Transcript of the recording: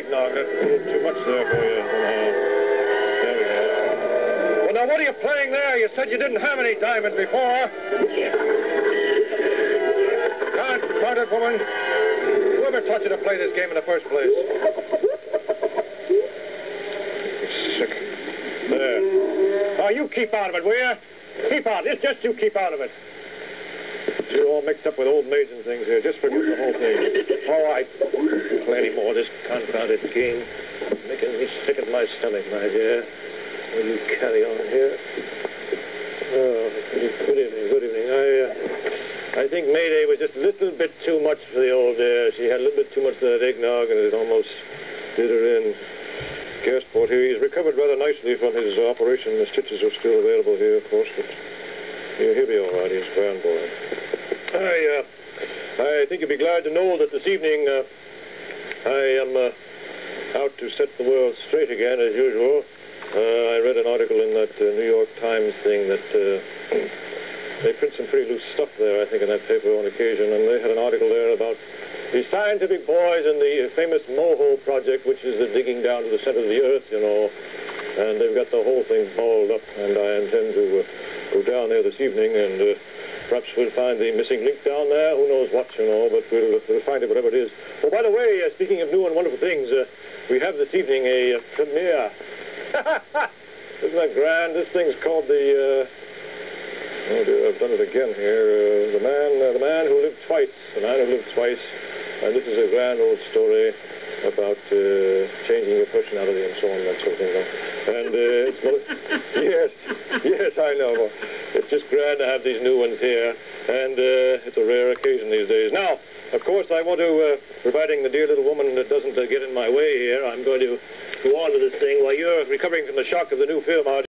eggnog. That's a little too much there for you. There we go. Well, now, what are you playing there? You said you didn't have any diamond before. Confounded woman. Whoever taught you to play this game in the first place? You're sick. There. Now, you keep out of it, will you? Keep out. It's just you keep out of it. You're all mixed up with old maids and things here. Just forget the whole thing. All right. Play any more of this confounded game. Making me sick at my stomach, my dear. Will you carry on here? Oh, good evening, good evening. I think Mayday was just a little bit too much for the old dear. She had a little bit too much of that eggnog, and it almost did her in. Gasport here, he's recovered rather nicely from his operation. The stitches are still available here, of course, but he'll be all right. He's a grand boy. I think you'll be glad to know that this evening I am out to set the world straight again, as usual. I read an article in that New York Times thing that they print some pretty loose stuff there, I think, in that paper on occasion, and they had an article there about the scientific boys in the famous Moho project, which is the digging down to the center of the earth, you know, and they've got the whole thing balled up, and I intend to go down there this evening, and perhaps we'll find the missing link down there. Who knows what, you know, but we'll find it, whatever it is. Oh, by the way, speaking of new and wonderful things, we have this evening a premiere. Isn't that grand? This thing's called the... oh, dear, I've done it again here. The man who lived twice. The man who lived twice. And this is a grand old story about changing your personality and so on, that sort of thing. And it's yes, I know. It's just grand to have these new ones here, and it's a rare occasion these days. Now, of course, I want to, providing the dear little woman that doesn't get in my way here, I'm going to go on to this thing while you're recovering from the shock of the new film.